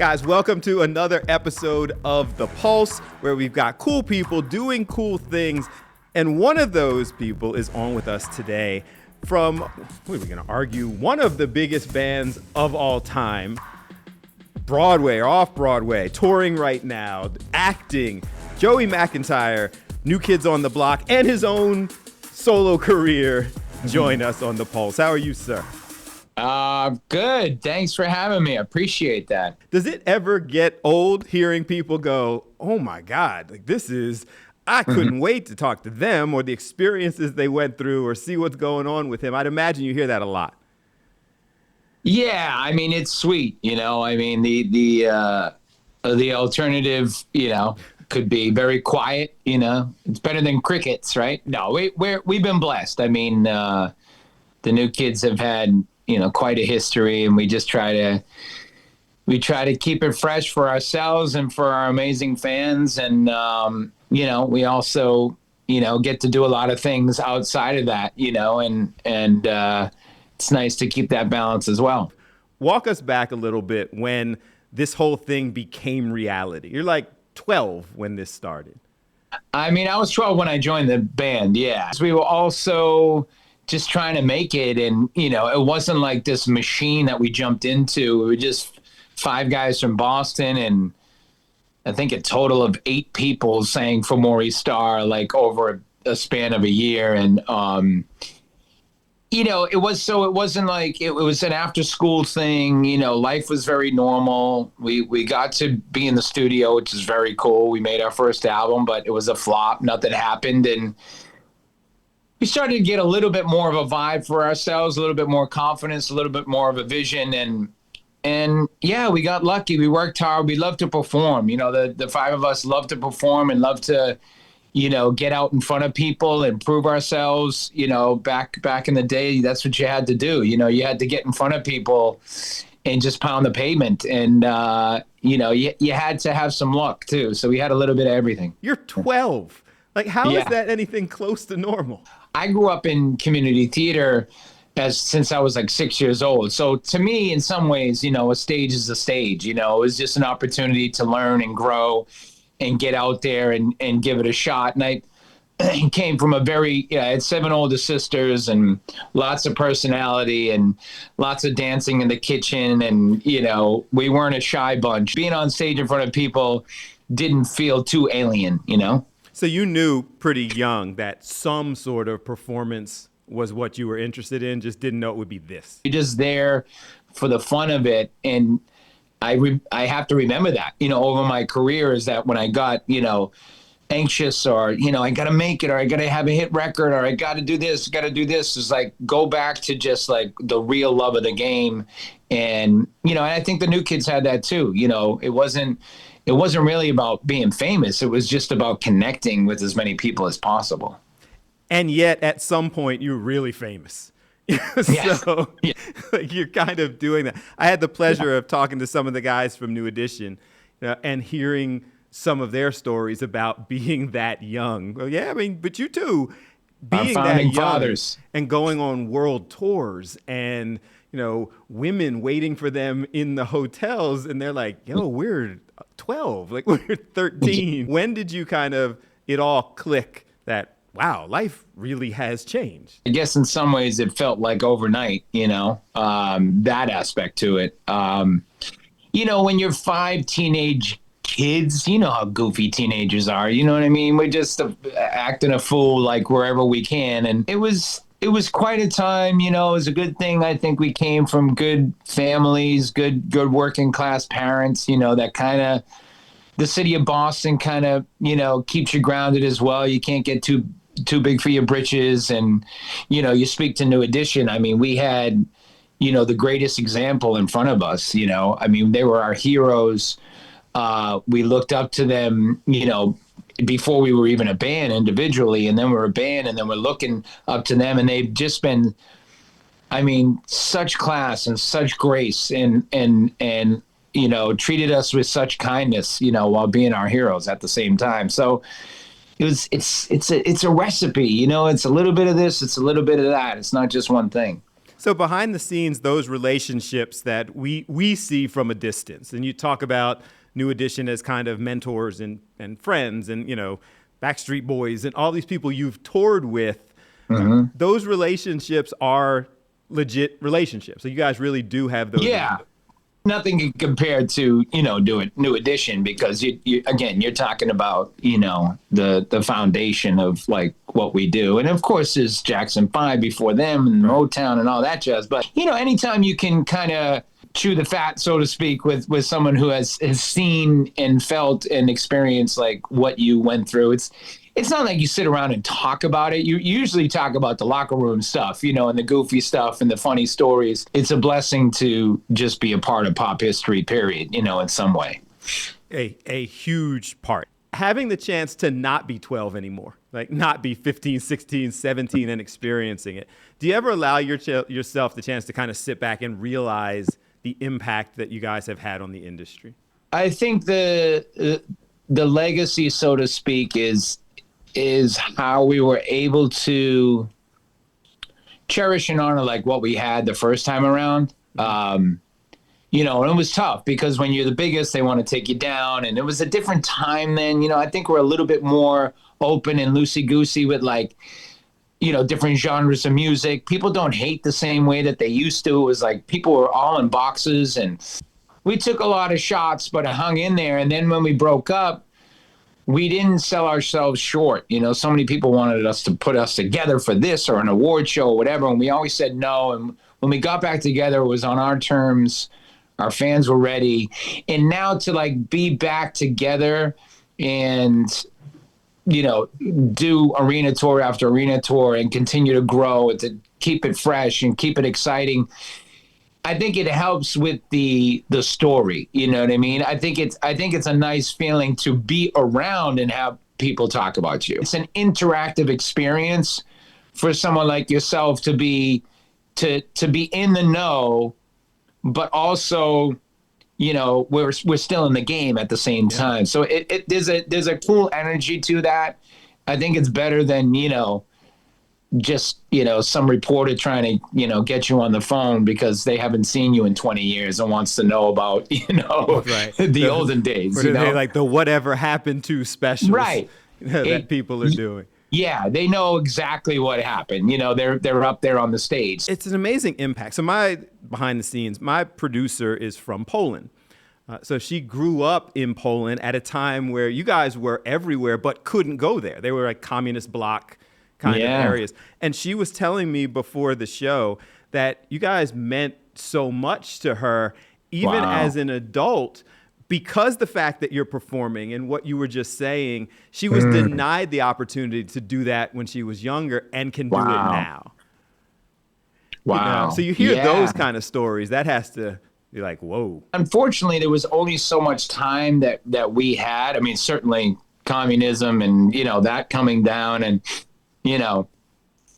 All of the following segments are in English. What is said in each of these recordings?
Guys, welcome to another episode of The Pulse, where we've got cool people doing cool things. And one of those people is on with us today from, what are we going to argue, one of the biggest bands of all time, Broadway or off-Broadway, touring right now, acting, Joey McIntyre, New Kids on the Block, and his own solo career join us on The Pulse. How are you, sir? Good. Thanks for having me. I appreciate that. Does it ever get old hearing people go, oh my God, like I couldn't wait to talk to them or the experiences they went through or see what's going on with him? I'd imagine you hear that a lot. Yeah, I mean, it's sweet, I mean, the alternative, could be very quiet, it's better than crickets, right? No, we've been blessed. I mean, the New Kids have had, quite a history, and we try to keep it fresh for ourselves and for our amazing fans. And, we also, get to do a lot of things outside of that, and it's nice to keep that balance as well. Walk us back a little bit when this whole thing became reality. You're like 12 when this started. I mean, I was 12 when I joined the band. Yeah. We were also just trying to make it. And, it wasn't like this machine that we jumped into. We were just 5 guys from Boston, and I think a total of 8 people sang for Maurice Starr, like over a span of a year. And, it wasn't like it was an after school thing. Life was very normal. We got to be in the studio, which is very cool. We made our first album, but it was a flop. Nothing happened. And we started to get a little bit more of a vibe for ourselves, a little bit more confidence, a little bit more of a vision. And yeah, we got lucky. We worked hard. We love to perform. The 5 of us love to perform and love to, get out in front of people and prove ourselves. Back in the day, that's what you had to do. You had to get in front of people and just pound the pavement. And, you had to have some luck too. So we had a little bit of everything. You're 12. Like, how is that anything close to normal? I grew up in community theater since I was like 6 years old. So to me, in some ways, a stage is a stage. It was just an opportunity to learn and grow and get out there and give it a shot. And I came from I had 7 older sisters and lots of personality and lots of dancing in the kitchen. And, we weren't a shy bunch. Being on stage in front of people didn't feel too alien, So you knew pretty young that some sort of performance was what you were interested in, just didn't know it would be this. You're just there for the fun of it. And I have to remember that, over my career, is that when I got, anxious or, I got to make it, or I got to have a hit record, or I got to do this, is like, go back to just like the real love of the game. And, and I think the New Kids had that too. It wasn't really about being famous. It was just about connecting with as many people as possible. And yet at some point you were really famous. So like, you're kind of doing that. I had the pleasure of talking to some of the guys from New Edition and hearing some of their stories about being that young. Well, yeah, I mean, but you too, being that young fathers. And going on world tours and, women waiting for them in the hotels, and they're like, yo, we're 12, like we're 13. When did you it all click that, wow, life really has changed? I guess in some ways it felt like overnight, that aspect to it. When you're 5 teenage kids, you know how goofy teenagers are, you know what I mean? We're just acting a fool like wherever we can. And it was quite a time, it was a good thing. I think we came from good families, good working class parents, that kind of, the city of Boston kind of, keeps you grounded as well. You can't get too big for your britches. And, you speak to New Edition. I mean, we had, the greatest example in front of us, I mean, they were our heroes. We looked up to them, before we were even a band individually, and then we're a band, and then we're looking up to them, and they've just been, I mean, such class and such grace and treated us with such kindness, while being our heroes at the same time. So it's a recipe, it's a little bit of this, it's a little bit of that. It's not just one thing. So behind the scenes, those relationships that we see from a distance, and you talk about New Edition as kind of mentors and friends and, Backstreet Boys and all these people you've toured with, those relationships are legit relationships. So you guys really do have those. Yeah. Nothing compared to, New Edition, because you're talking about, the foundation of like what we do. And of course there's Jackson 5 before them and Motown and all that jazz. But, anytime you can kind of chew the fat, so to speak, with someone who has seen and felt and experienced like what you went through, it's not like you sit around and talk about it. You usually talk about the locker room stuff, and the goofy stuff and the funny stories. It's a blessing to just be a part of pop history, period, in some way. A huge part. Having the chance to not be 12 anymore, like not be 15, 16, 17 and experiencing it. Do you ever allow yourself the chance to kind of sit back and realize the impact that you guys have had on the industry? I think the legacy, so to speak, is how we were able to cherish and honor like what we had the first time around. And it was tough because when you're the biggest, they want to take you down. And it was a different time then. I think we're a little bit more open and loosey-goosey with like, different genres of music. People don't hate the same way that they used to. It was like people were all in boxes and we took a lot of shots, but I hung in there. And then when we broke up, we didn't sell ourselves short. So many people wanted us to put us together for this or an award show or whatever. And we always said no. And when we got back together, it was on our terms. Our fans were ready. And now to like be back together and, do arena tour after arena tour and continue to grow and to keep it fresh and keep it exciting. I think it helps with the story. You know what I mean? I think it's a nice feeling to be around and have people talk about you. It's an interactive experience for someone like yourself to be in the know, but also, we're still in the game at the same time. So there's a cool energy to that. I think it's better than, just, some reporter trying to, get you on the phone because they haven't seen you in 20 years and wants to know about, the olden days. Like the whatever happened to specials that people are doing. Yeah, they know exactly what happened. They're up there on the stage. It's an amazing impact. So behind the scenes, my producer is from Poland. So she grew up in Poland at a time where you guys were everywhere but couldn't go there. They were like communist bloc kind of areas. And she was telling me before the show that you guys meant so much to her, even as an adult, because the fact that you're performing and what you were just saying, she was denied the opportunity to do that when she was younger and can do it now. Wow. So you hear those kind of stories. That has to be like, whoa. Unfortunately, there was only so much time that we had. I mean, certainly communism and, that coming down and,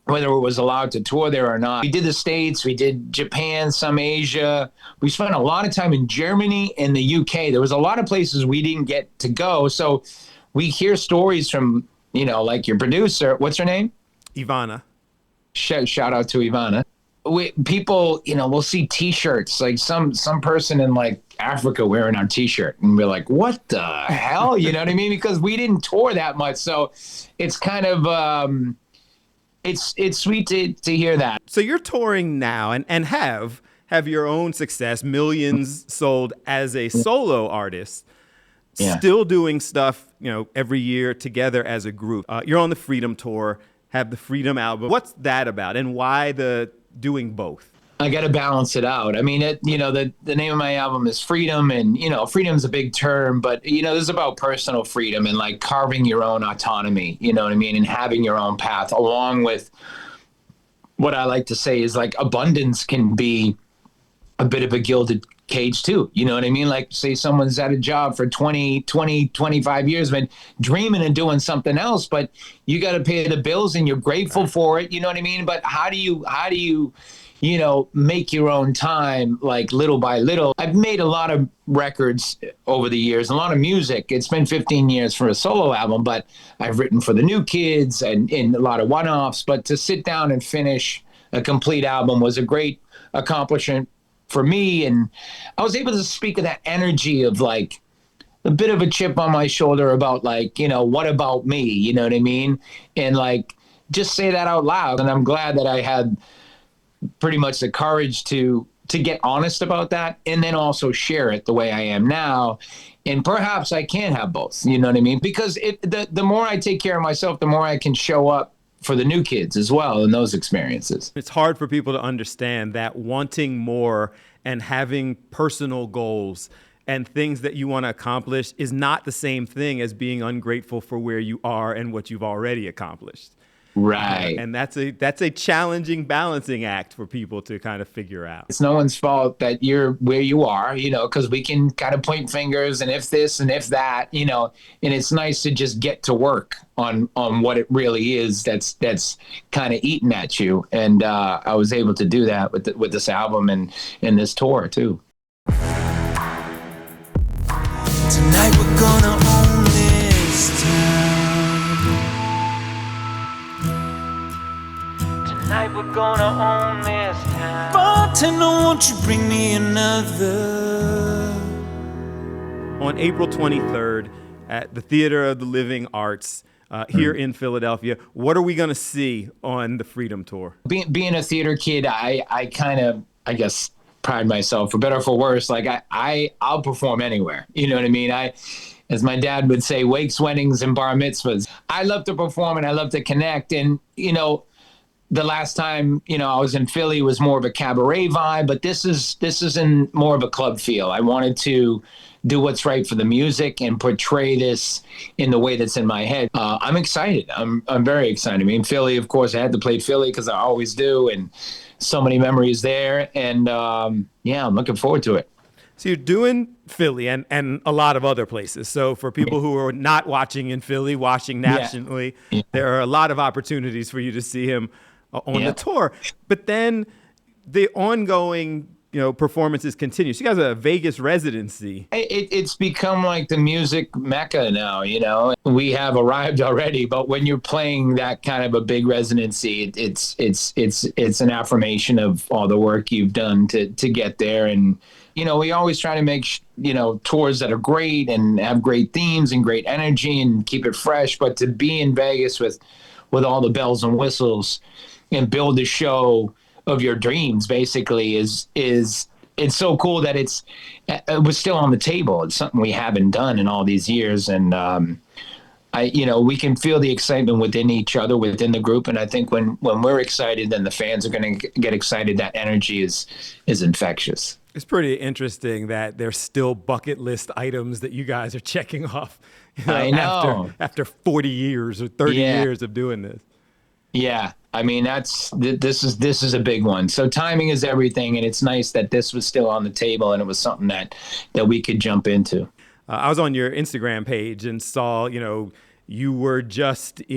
whether it was allowed to tour there or not. We did the States, we did Japan, some Asia. We spent a lot of time in Germany and the UK. There was a lot of places we didn't get to go. So we hear stories from, like your producer. What's her name? Ivana. Shout out to Ivana. People, we'll see T-shirts, like some person in like Africa wearing our T-shirt. And we're like, what the hell? You know what I mean? Because we didn't tour that much. So it's kind of... It's sweet to hear that. So you're touring now and have your own success, millions sold as a solo artist, still doing stuff, every year together as a group. You're on the Freedom Tour, have the Freedom album. What's that about and why the doing both? I got to balance it out. I mean, the name of my album is Freedom, and, freedom's a big term, but, this is about personal freedom and like carving your own autonomy, you know what I mean? And having your own path, along with what I like to say is like abundance can be a bit of a gilded cage too. You know what I mean? Like say someone's at a job for 25 years, been dreaming and doing something else, but you got to pay the bills and you're grateful for it. You know what I mean? But how do you make your own time, like little by little. I've made a lot of records over the years, a lot of music. It's been 15 years for a solo album, but I've written for the New Kids and a lot of one-offs. But to sit down and finish a complete album was a great accomplishment for me. And I was able to speak of that energy of like a bit of a chip on my shoulder about like, what about me? You know what I mean? And like, just say that out loud. And I'm glad that I had pretty much the courage to get honest about that, and then also share it the way I am now. And perhaps I can have both, you know what I mean? Because the more I take care of myself, the more I can show up for the new kids as well in those experiences. It's hard for people to understand that wanting more and having personal goals and things that you want to accomplish is not the same thing as being ungrateful for where you are and what you've already accomplished. Right. And that's a challenging balancing act for people to kind of figure out. It's no one's fault that you're where you are, because we can kind of point fingers and if this and if that, and it's nice to just get to work on what it really is that's kind of eating at you. And I was able to do that with this album and this tour too. Tonight we're gonna own this town. Tonight we're gonna own this town. Bartender, won't you bring me another? On April 23rd at the Theater of the Living Arts here in Philadelphia, what are we going to see on the Freedom Tour? Being a theater kid, I kind of, I guess, pride myself, for better or for worse. Like I'll perform anywhere. You know what I mean? As my dad would say, wakes, weddings, and bar mitzvahs. I love to perform and I love to connect. And, the last time, I was in Philly was more of a cabaret vibe, but this is in more of a club feel. I wanted to do what's right for the music and portray this in the way that's in my head. I'm excited. I'm very excited. I mean, Philly, of course, I had to play Philly because I always do. And so many memories there. And I'm looking forward to it. So you're doing Philly and a lot of other places. So for people who are not watching in Philly, watching nationally, there are a lot of opportunities for you to see him on the tour. But then the ongoing, performances continue. So you guys have a Vegas residency. It's become like the music mecca now, We have arrived already, but when you're playing that kind of a big residency, it's an affirmation of all the work you've done to get there. And we always try to make tours that are great and have great themes and great energy and keep it fresh. But to be in Vegas with all the bells and whistles and build the show of your dreams basically is it's so cool that it was still on the table. It's something we haven't done in all these years. And we can feel the excitement within each other, within the group. And I think when we're excited, then the fans are going to get excited. That energy is infectious. It's pretty interesting that there's still bucket list items that you guys are checking off. I know. After 40 years or 30 years of doing this. Yeah. I mean, this is a big one. So timing is everything. And it's nice that this was still on the table and it was something that we could jump into. I was on your Instagram page and saw, you were just at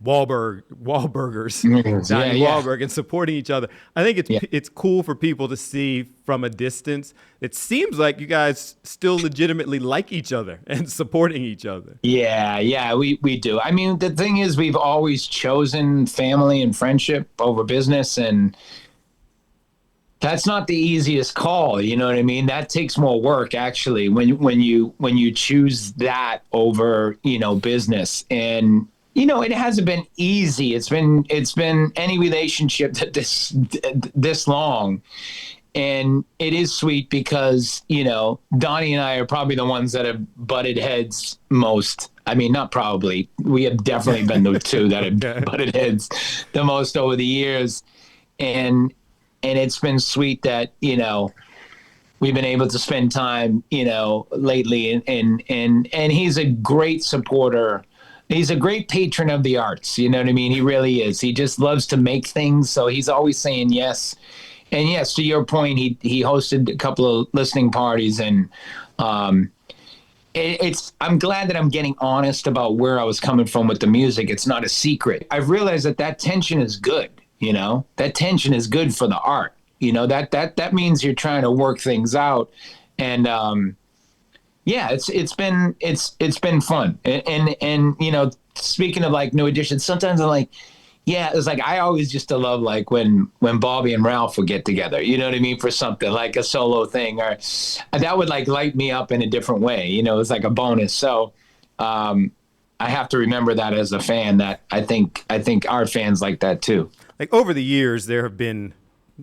Wahlburgers, Donnie Wahlberg, and supporting each other. I think it's cool for people to see from a distance. It seems like you guys still legitimately like each other and supporting each other. Yeah, we do. I mean, the thing is, we've always chosen family and friendship over business, and that's not the easiest call. You know what I mean? That takes more work, actually, when you choose that over, business. And, it hasn't been easy. It's been any relationship that this long. And it is sweet because, Donnie and I are probably the ones that have butted heads most. I mean, not probably. We have definitely been the two that have butted heads the most over the years. And it's been sweet that, we've been able to spend time, lately. And he's a great supporter. He's a great patron of the arts. You know what I mean? He really is. He just loves to make things. So he's always saying yes. And yes, to your point, he hosted a couple of listening parties. And I'm glad that I'm getting honest about where I was coming from with the music. It's not a secret. I've realized that tension is good. That tension is good for the art. That means you're trying to work things out. And it's been fun. And speaking of like new additions, sometimes I'm like, Yeah, it was like I always used to love like when Bobby and Ralph would get together, you know what I mean, for something like a solo thing, or that would like light me up in a different way. You know, it was like a bonus. So I have to remember that as a fan, that I think our fans like that too. Like over the years, there have been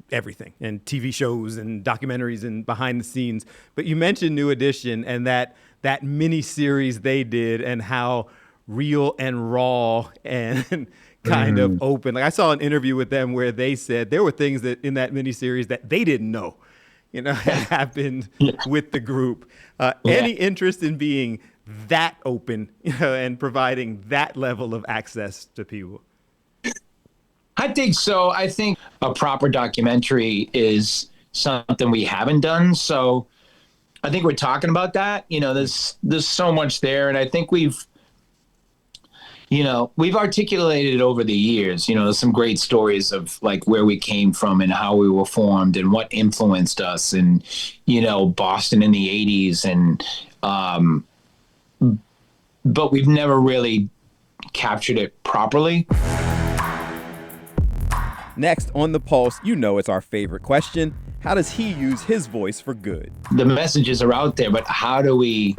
everything, and TV shows and documentaries and behind the scenes. But you mentioned New Edition and that mini series they did, and how real and raw and kind of open. Like I saw an interview with them where they said there were things that in that miniseries that they didn't know, had happened with the group. Any interest in being that open, and providing that level of access to people? I think so. I think a proper documentary is something we haven't done. So I think we're talking about that. There's so much there, and I think we've articulated over the years, there's some great stories of like where we came from and how we were formed and what influenced us, and, Boston in the 80s. And, but we've never really captured it properly. Next on The Pulse, it's our favorite question. How does he use his voice for good? The messages are out there, but how do we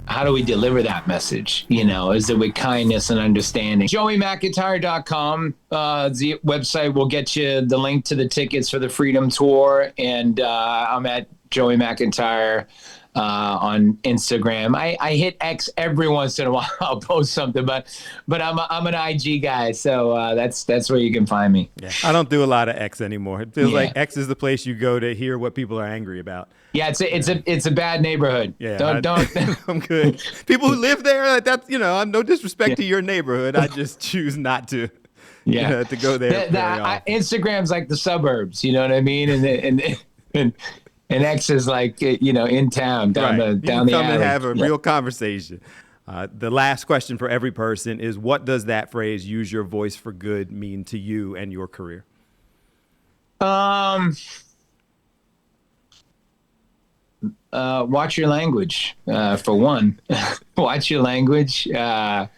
deliver that message? Is it with kindness and understanding? JoeyMcIntyre.com, the website will get you the link to the tickets for the Freedom Tour. And I'm at Joey McIntyre on Instagram. I hit X every once in a while. I'll post something, but I'm an IG guy, so that's where you can find me. Yeah, I don't do a lot of X anymore. It feels like X is the place you go to hear what people are angry about. Yeah, it's a bad neighborhood. Yeah, don't. I'm good. People who live there, like that's no disrespect to your neighborhood. I just choose not to. Yeah, to go there. Instagram's like the suburbs. You know what I mean? And X is like in town down the alley. Come and have a real conversation. The last question for every person is, what does that phrase "use your voice for good" mean to you and your career? Watch your language, for one. Watch your language. When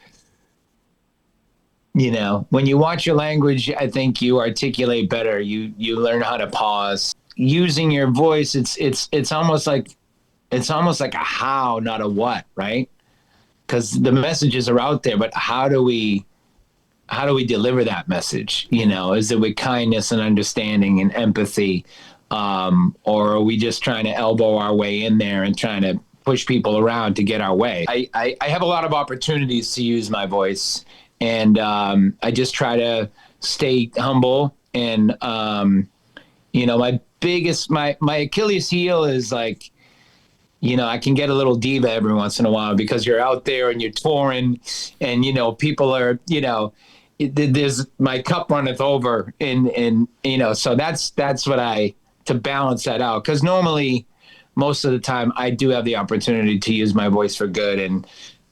you watch your language, I think you articulate better. You learn how to pause. Using your voice, it's almost like a how, not a what, right? Because the messages are out there, but how do we deliver that message? Is it with kindness and understanding and empathy? Or are we just trying to elbow our way in there and trying to push people around to get our way? I have a lot of opportunities to use my voice, and I just try to stay humble. And my Achilles heel is like, I can get a little diva every once in a while, because you're out there and you're touring, and people are there's my cup runneth over, and so that's what to balance that out, because normally most of the time I do have the opportunity to use my voice for good,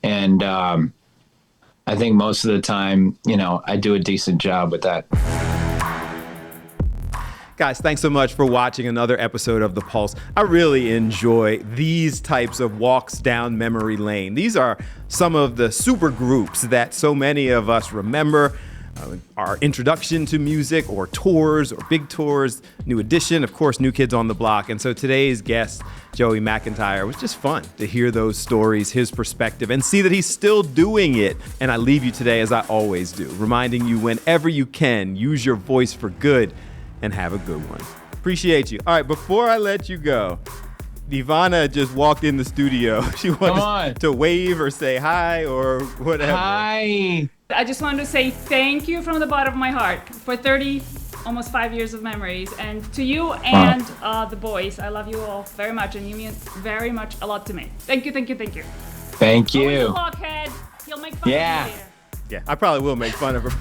and I think most of the time I do a decent job with that. Guys, thanks so much for watching another episode of The Pulse. I really enjoy these types of walks down memory lane. These are some of the super groups that so many of us remember. Our introduction to music, or tours, or big tours, New Edition, of course, New Kids on the Block. And so today's guest, Joey McIntyre, was just fun to hear those stories, his perspective, and see that he's still doing it. And I leave you today, as I always do, reminding you, whenever you can, use your voice for good, and have a good one. Appreciate you. All right, before I let you go, Ivana just walked in the studio. She wanted to wave or say hi or whatever. Hi. I just wanted to say thank you from the bottom of my heart for 30, almost 5 years of memories. And to you and the boys, I love you all very much, and you mean very much a lot to me. Thank you, thank you, thank you. Thank you. Always a blockhead. He'll make fun of me later. Yeah, I probably will make fun of her.